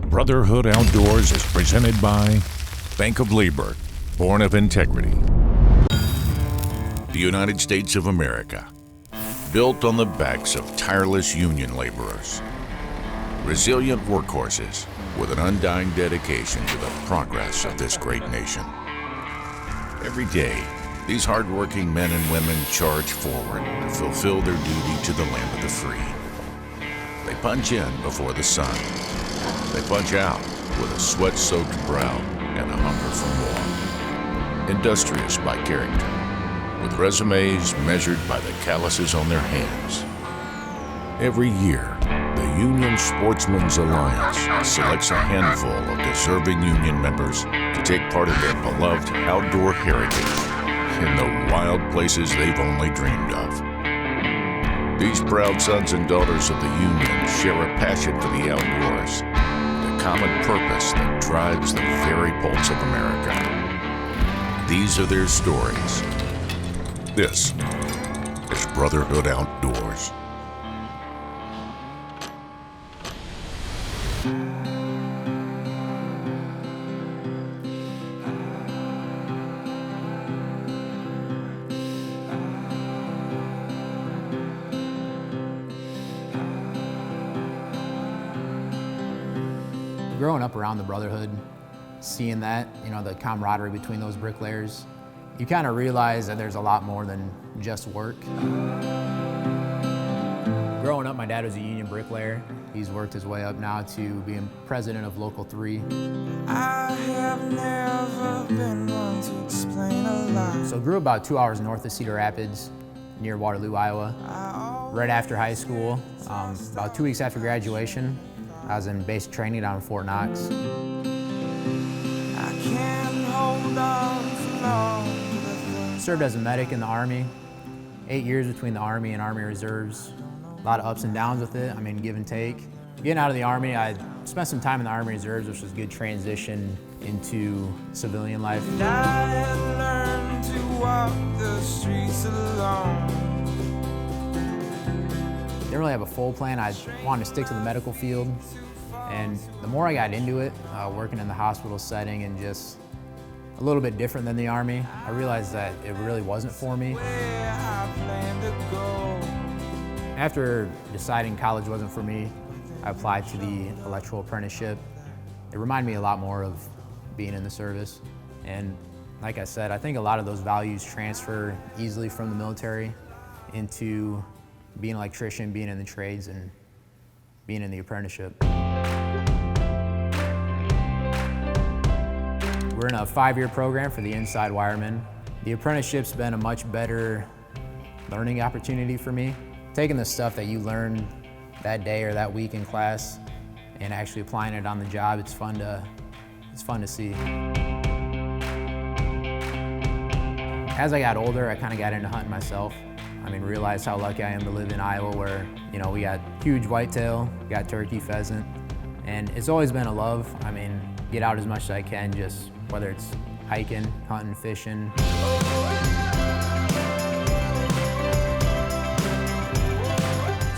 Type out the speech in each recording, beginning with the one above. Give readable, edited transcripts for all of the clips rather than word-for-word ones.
Brotherhood Outdoors is presented by Bank of Leesburg, born of integrity. The United States of America, built on the backs of tireless union laborers, resilient workhorses with an undying dedication to the progress of this great nation. Every day, these hardworking men and women charge forward to fulfill their duty to the land of the free. They punch in before the sun. They punch out with a sweat-soaked brow and a hunger for more. Industrious by character, with resumes measured by the calluses on their hands. Every year, the Union Sportsmen's Alliance selects a handful of deserving union members to take part in their beloved outdoor heritage in the wild places they've only dreamed of. These proud sons and daughters of the Union share a passion for the outdoors, the common purpose that drives the very pulse of America. These are their stories. This is Brotherhood Outdoors. Growing up around the Brotherhood, seeing that, the camaraderie between those bricklayers, you kind of realize that there's a lot more than just work. Growing up, my dad was a union bricklayer. He's worked his way up now to being president of Local 3. I have never been one to explain a lot. So grew about 2 hours north of Cedar Rapids, near Waterloo, Iowa. Right after high school, about 2 weeks after graduation, I was in basic training down in Fort Knox. I can't hold on for long. Served as a medic in the Army, 8 years between the Army and Army Reserves. A lot of ups and downs with it, give and take. Getting out of the Army, I spent some time in the Army Reserves, which was a good transition into civilian life. And I had learned to walk the streets alone. Didn't really have a full plan. I wanted to stick to the medical field. And the more I got into it, working in the hospital setting and just a little bit different than the Army, I realized that it really wasn't for me. After deciding college wasn't for me, I applied to the electrical apprenticeship. It reminded me a lot more of being in the service. And like I said, I think a lot of those values transfer easily from the military into being an electrician, being in the trades, and being in the apprenticeship. We're in a 5-year program for the inside wireman. The apprenticeship's been a much better learning opportunity for me. Taking the stuff that you learned that day or that week in class and actually applying it on the job, it's fun to see. As I got older, I kind of got into hunting myself. Realized how lucky I am to live in Iowa where, we got huge whitetail, we got turkey, pheasant, and it's always been a love. Get out as much as I can, just whether it's hiking, hunting, fishing.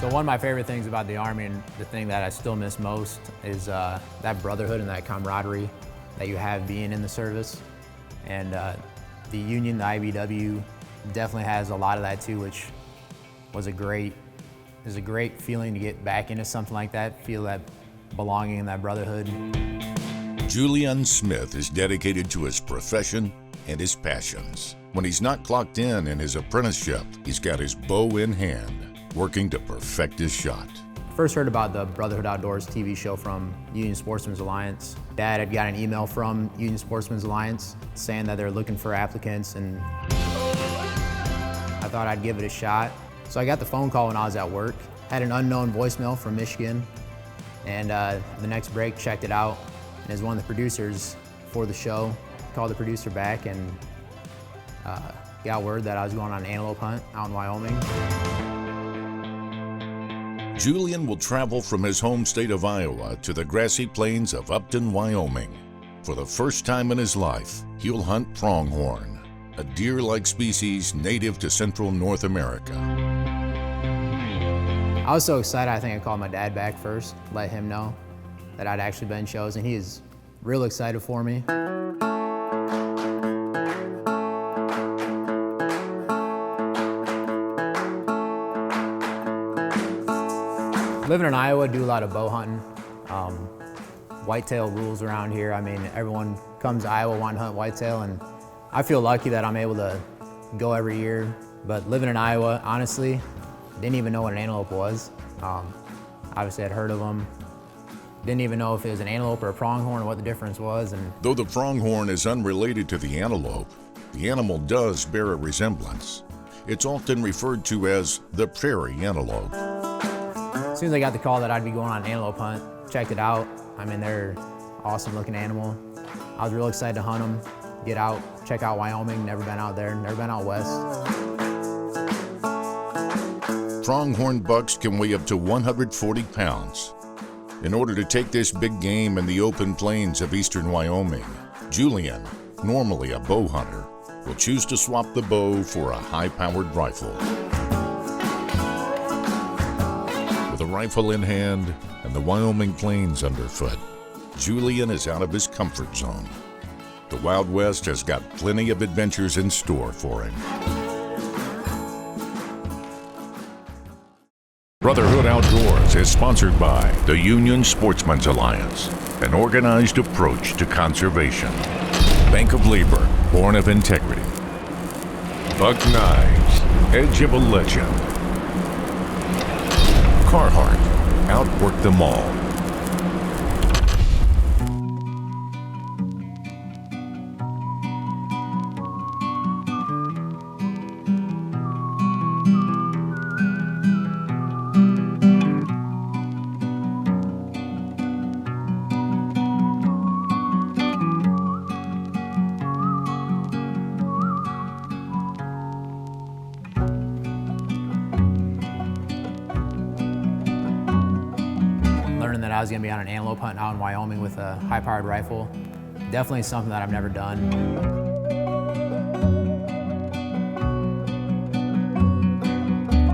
So one of my favorite things about the Army, and the thing that I still miss most, is that brotherhood and that camaraderie that you have being in the service. And the union, the IBEW, definitely has a lot of that too, which was a great feeling to get back into something like that, feel that belonging in that brotherhood. Julian Smith is dedicated to his profession and his passions. When he's not clocked in his apprenticeship, he's got his bow in hand, working to perfect his shot. First heard about the Brotherhood Outdoors TV show from Union Sportsmen's Alliance. Dad had got an email from Union Sportsmen's Alliance saying that they're looking for applicants, and I thought I'd give it a shot. So I got the phone call when I was at work. Had an unknown voicemail from Michigan, and the next break checked it out. And as one of the producers for the show, called the producer back and got word that I was going on an antelope hunt out in Wyoming. Julian will travel from his home state of Iowa to the grassy plains of Upton, Wyoming. For the first time in his life, he'll hunt pronghorn, a deer-like species native to central North America. I was so excited, I think I called my dad back first, let him know that I'd actually been chosen. He is real excited for me. Living in Iowa, do a lot of bow hunting. Whitetail rules around here. I mean, everyone comes to Iowa wanting to hunt whitetail, and I feel lucky that I'm able to go every year. But living in Iowa, honestly, didn't even know what an antelope was. Obviously, I'd heard of them. Didn't even know if it was an antelope or a pronghorn or what the difference was. And Though the pronghorn is unrelated to the antelope, the animal does bear a resemblance. It's often referred to as the prairie antelope. as soon as I got the call that I'd be going on an antelope hunt, checked it out. I mean, they're awesome looking animal. I was real excited to hunt them, get out, check out Wyoming. Never been out there, never been out west. Pronghorn bucks can weigh up to 140 pounds. In order to take this big game in the open plains of eastern Wyoming, Julian, normally a bow hunter, will choose to swap the bow for a high-powered rifle. With a rifle in hand and the Wyoming plains underfoot, Julian is out of his comfort zone. The Wild West has got plenty of adventures in store for him. Brotherhood Outdoors is sponsored by the Union Sportsmen's Alliance, an organized approach to conservation. Bank of Labor, born of integrity. Buck Knives, edge of a legend. Carhartt, outwork them all. Learning that I was gonna be on an antelope hunt out in Wyoming with a high-powered rifle, definitely something that I've never done.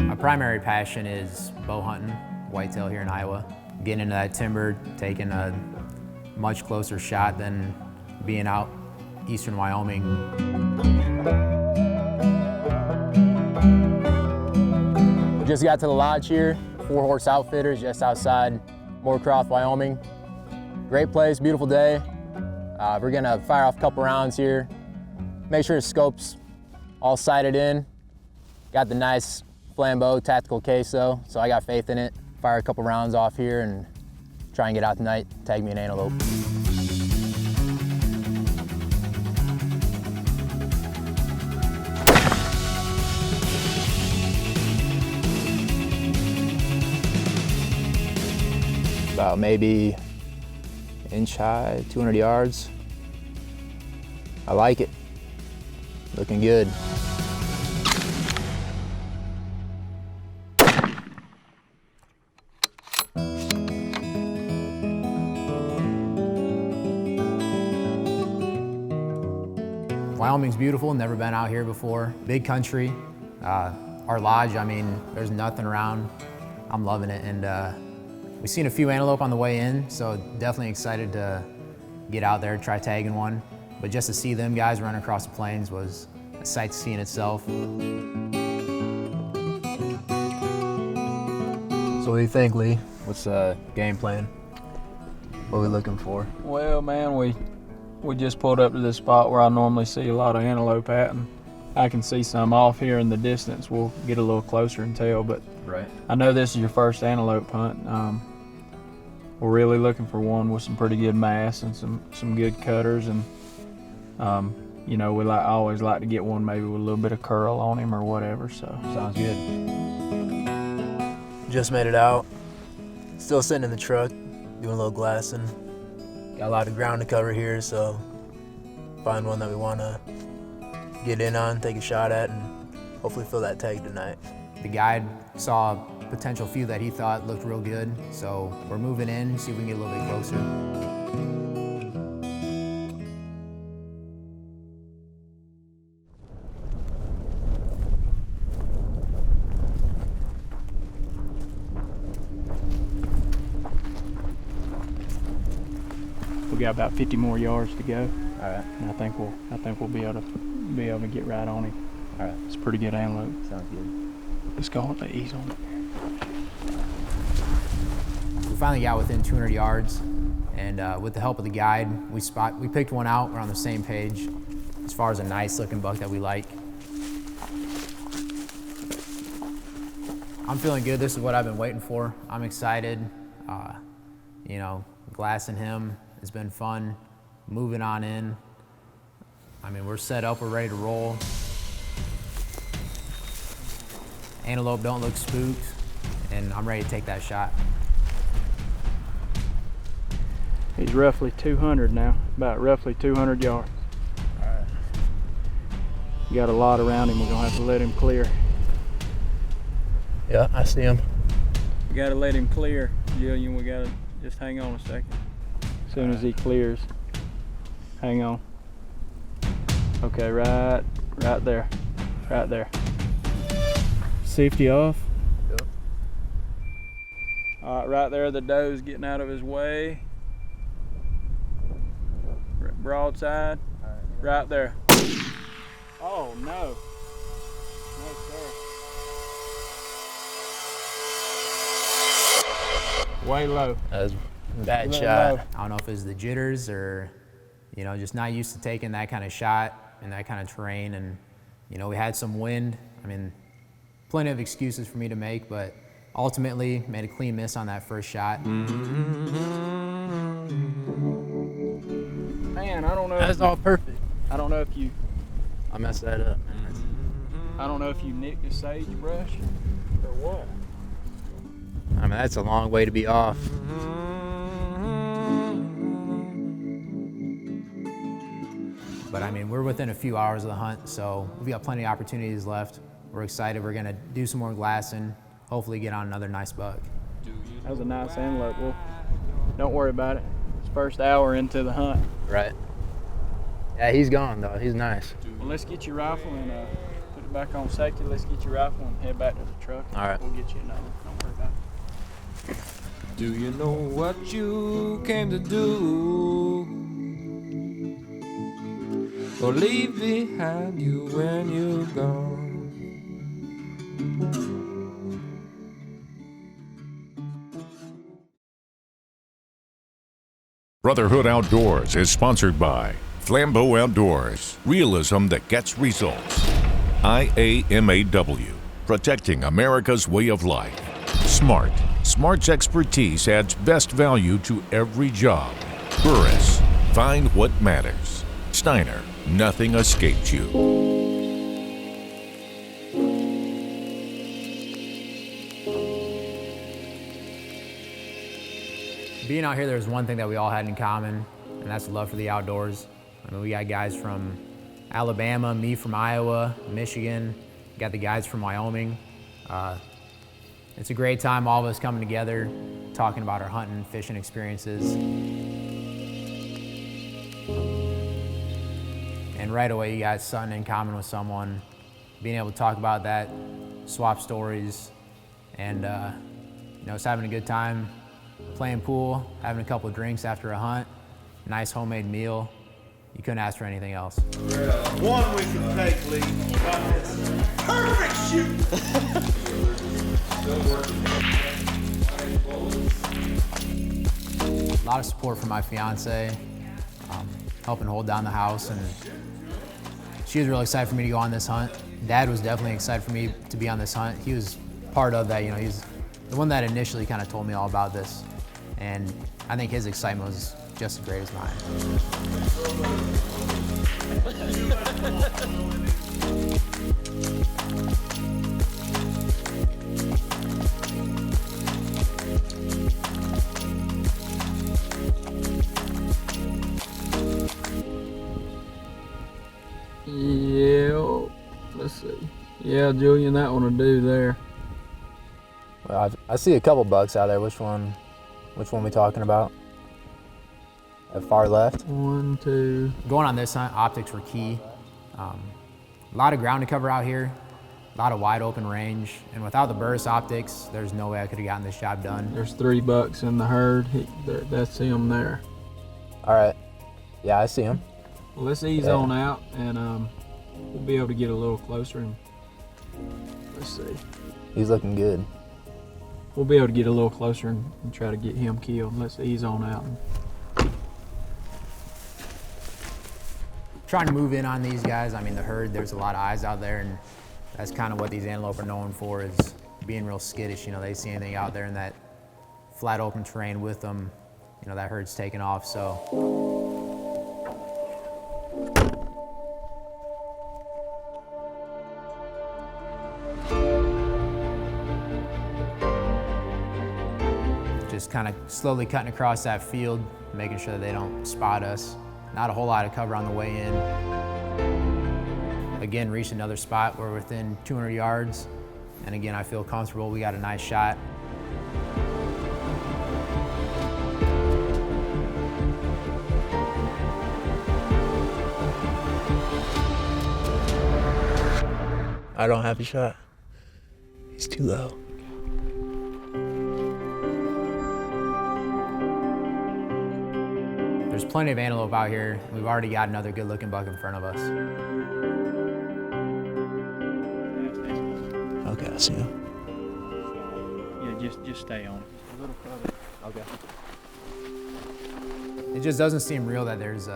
My primary passion is bow hunting, whitetail here in Iowa. Getting into that timber, taking a much closer shot than being out eastern Wyoming. Just got to the lodge here, 4-horse outfitters just outside Moorcroft, Wyoming. Great place, beautiful day. We're gonna fire off a couple rounds here. Make sure the scope's all sighted in. Got the nice flambeau tactical case though, so I got faith in it. Fire a couple rounds off here and try and get out tonight, tag me an antelope. About maybe inch high, 200 yards. I like it. Looking good. Wyoming's beautiful, never been out here before. Big country. Our lodge, I mean, there's nothing around. I'm loving it, and we've seen a few antelope on the way in, so definitely excited to get out there, try tagging one. But just to see them guys run across the plains was a sight to see in itself. So what do you think, Lee? What's the game plan? What are we looking for? Well, man, we just pulled up to this spot where I normally see a lot of antelope at, and I can see some off here in the distance. We'll get a little closer and tell, but Right. I know this is your first antelope hunt. We're really looking for one with some pretty good mass and some good cutters, and you know, I always like to get one maybe with a little bit of curl on him or whatever. So Sounds good. Just made it out. Still sitting in the truck, doing a little glassing. Got a lot of ground to cover here, so find one that we want to get in on, take a shot at, and hopefully fill that tag tonight. The guide saw a potential few that he thought looked real good, so we're moving in, see if we can get a little bit closer. We got about 50 more yards to go. All right. And I think we'll be able to get right on him. All right. It's a pretty good antelope. Sounds good. Let's go and ease on it. We finally got within 200 yards, and with the help of the guide, we picked one out. We're on the same page as far as a nice looking buck that we like. I'm feeling good. This is what I've been waiting for. I'm excited. You know, glassing him has been fun. Moving on in. I mean, we're set up. We're ready to roll. Antelope don't look spooked, and I'm ready to take that shot. He's roughly 200 now, about roughly 200 yards. All right. We got a lot around him. We're gonna have to let him clear. Yeah, I see him. We gotta let him clear, Julian. We gotta just hang on a second. As soon as he clears, hang on. Okay, right there, right there. Safety off. Yep. All right, right there, the doe's getting out of his way. Broadside, right there. Oh no. No, sir. Way low. That was a bad Low, shot. low. I don't know if it's the jitters or, you know, just not used to taking that kind of shot in that kind of terrain. And, you know, we had some wind. I mean, plenty of excuses for me to make, but ultimately made a clean miss on that first shot. Man, I don't know. That's all perfect. I don't know if you. I messed that up. I don't know if you nicked a sagebrush or what. I mean, that's a long way to be off. But I mean, we're within a few hours of the hunt, so we've got plenty of opportunities left. We're excited. We're gonna do some more glassing, hopefully get on another nice buck. That was a nice antelope. Well, don't worry about it. It's first hour into the hunt. Right. Yeah, he's gone though. He's nice. Well, let's get your rifle and put it back on safety. Let's get your rifle and head back to the truck. All right. We'll get you another. Don't worry about it. Do you know what you came to do? Or leave behind you when you're gone? Brotherhood Outdoors is sponsored by Flambeau Outdoors, realism that gets results. IBEW, protecting America's way of life. Smart. Smart's expertise adds best value to every job. Burris, find what matters. Steiner, nothing escapes you. Being out here, there's one thing that we all had in common, and that's the love for the outdoors. I mean, we got guys from Alabama, me from Iowa, Michigan, got the guys from Wyoming. It's a great time, all of us coming together, talking about our hunting, fishing experiences. And right away, you got something in common with someone, being able to talk about that, swap stories, and you know, it's having a good time, playing pool, having a couple of drinks after a hunt, nice homemade meal. You couldn't ask for anything else. One we can take, Lee. Perfect shoot! A lot of support from my fiance, helping hold down the house, and she was really excited for me to go on this hunt. Dad was definitely excited for me to be on this hunt. He was part of that, you know, he's the one that initially kind of told me all about this, and I think his excitement was just as great as mine. Yeah, let's see. Yeah, Julian, that one will do there. Well, I see a couple bucks out there. Which one we talking about? At far left? 1, 2. Going on this hunt, optics were key. A lot of ground to cover out here, a lot of wide open range, and without the Burris optics, there's no way I could have gotten this job done. There's 3 bucks in the herd. That's him there. All right. Yeah, I see him. Well, let's ease on out, and we'll be able to get a little closer. And let's see. He's looking good. We'll be able to get a little closer and try to get him killed. Let's ease on out. Trying to move in on these guys. I mean, the herd, there's a lot of eyes out there, and that's kind of what these antelope are known for, is being real skittish. You know, they see anything out there in that flat open terrain with them, you know, that herd's taking off, so. Just kind of slowly cutting across that field, making sure that they don't spot us. Not a whole lot of cover on the way in. Again, reached another spot. We're within 200 yards. And again, I feel comfortable. We got a nice shot. I don't have a shot. He's too low. There's plenty of antelope out here. We've already got another good looking buck in front of us. Okay, I see him. Yeah, just stay on. A little further. Okay. It just doesn't seem real that there's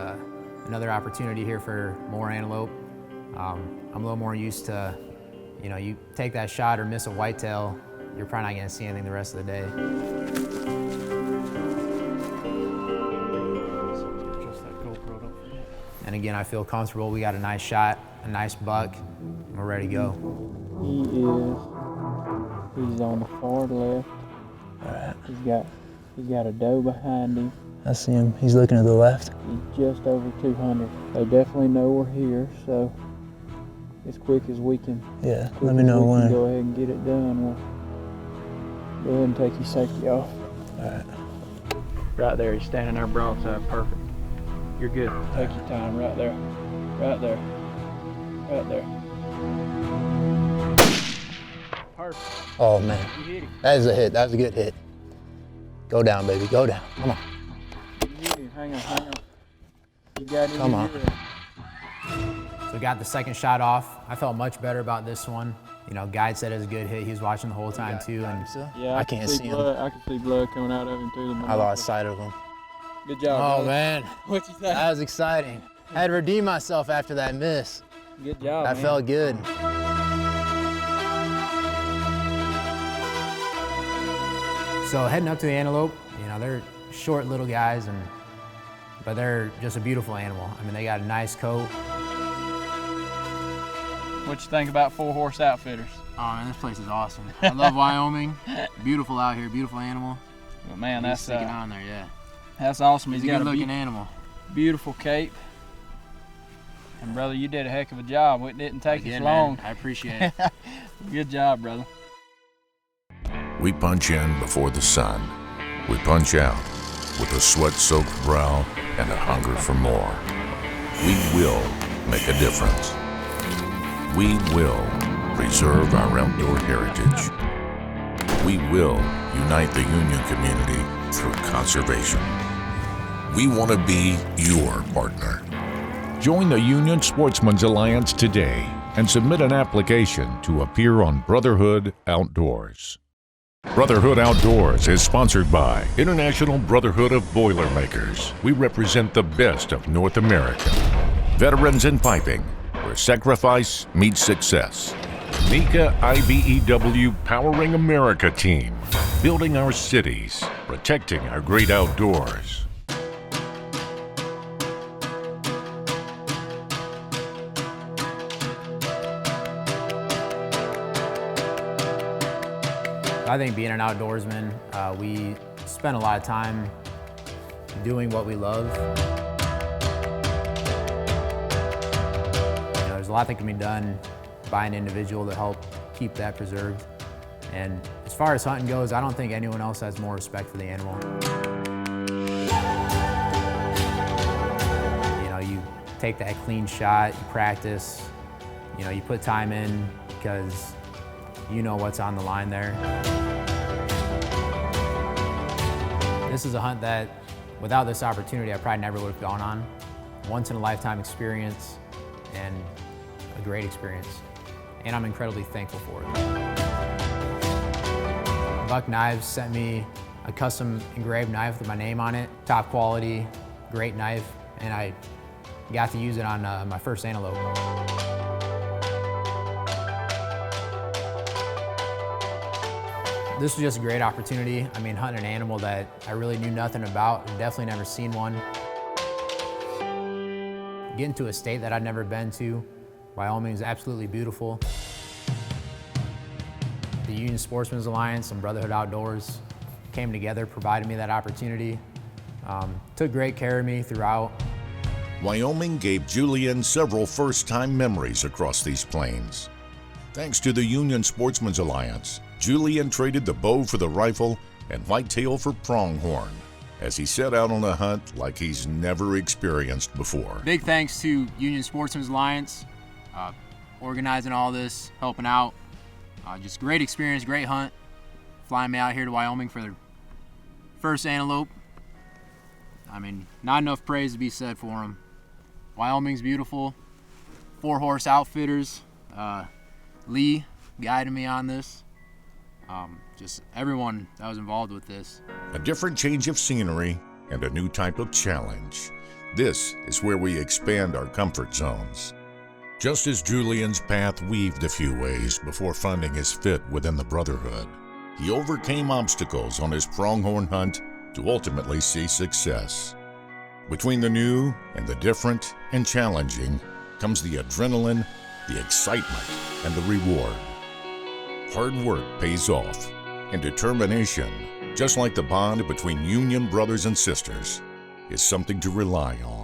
another opportunity here for more antelope. I'm a little more used to, you know, you take that shot or miss a whitetail, you're probably not gonna see anything the rest of the day. And again, I feel comfortable. We got a nice shot, a nice buck, and we're ready to go. He's on the far left. All right. He's got a doe behind him. I see him. He's looking to the left. He's just over 200. They definitely know we're here, so as quick as we can. Yeah, let me know when. Go ahead and get it done. We'll go ahead and take your safety off. All right. Right there, he's standing there broadside, perfect. You're good. Take your time, right there, right there, right there. Perfect. Oh man, You hit him. that is a hit. That was a good hit. Go down, baby, go down. Come on. You hit him. Hang on. You got him. Come on. So got the second shot off. I felt much better about this one. You know, guide said it was a good hit. He was watching the whole time too, and Yeah, I can't see him. I can see blood coming out of him through the I lost sight of him. Good job. Oh brother. man, What you think? that was exciting. I had to redeem myself after that miss. Good job. That man. felt good. So heading up to the antelope, you know, they're short little guys, but they're just a beautiful animal. I mean, they got a nice coat. What you think about 4-horse outfitters? Oh man, this place is awesome. I love Wyoming. Beautiful out here, beautiful animal. Well, man, He's that's sticking on there, yeah. That's awesome. He's He's a got good a looking animal. beautiful cape. And brother, you did a heck of a job. It didn't take us Again, long. man, I appreciate it. Good job, brother. We punch in before the sun. We punch out with a sweat-soaked brow and a hunger for more. We will make a difference. We will preserve our outdoor heritage. We will unite the Union community through conservation. We want to be your partner. Join the Union Sportsmen's Alliance today and submit an application to appear on Brotherhood Outdoors. Brotherhood Outdoors is sponsored by International Brotherhood of Boilermakers. We represent the best of North America. Veterans in Piping, where sacrifice meets success. Nika IBEW Powering America team, building our cities, protecting our great outdoors. I think being an outdoorsman, we spend a lot of time doing what we love. You know, there's a lot that can be done by an individual to help keep that preserved. And as far as hunting goes, I don't think anyone else has more respect for the animal. You know, you take that clean shot, you practice, you know, you put time in because you know what's on the line there. This is a hunt that Without this opportunity, I probably never would have gone on. Once in a lifetime experience and a great experience. And I'm incredibly thankful for it. Buck Knives sent me a custom engraved knife with my name on it. Top quality, great knife, and I got to use it on my first antelope. This was just a great opportunity. I mean, hunting an animal that I really knew nothing about, definitely never seen one. Getting to a state that I'd never been to. Wyoming is absolutely beautiful. The Union Sportsmen's Alliance and Brotherhood Outdoors came together, provided me that opportunity. Took great care of me throughout. Wyoming gave Julian several first-time memories across these plains. Thanks to the Union Sportsmen's Alliance, Julian traded the bow for the rifle and whitetail for pronghorn as he set out on a hunt like he's never experienced before. Big thanks to Union Sportsmen's Alliance, organizing all this, helping out. Just great experience, great hunt. Flying me out here to Wyoming for the first antelope. I mean, not enough praise to be said for them. Wyoming's beautiful. 4-horse outfitters. Lee guided me on this. Just everyone that was involved with this. A different change of scenery and a new type of challenge. This is where we expand our comfort zones. Just as Julian's path weaved a few ways before finding his fit within the Brotherhood, he overcame obstacles on his pronghorn hunt to ultimately see success. Between the new and the different and challenging comes the adrenaline, the excitement, and the reward. Hard work pays off, and determination, just like the bond between Union brothers and sisters, is something to rely on.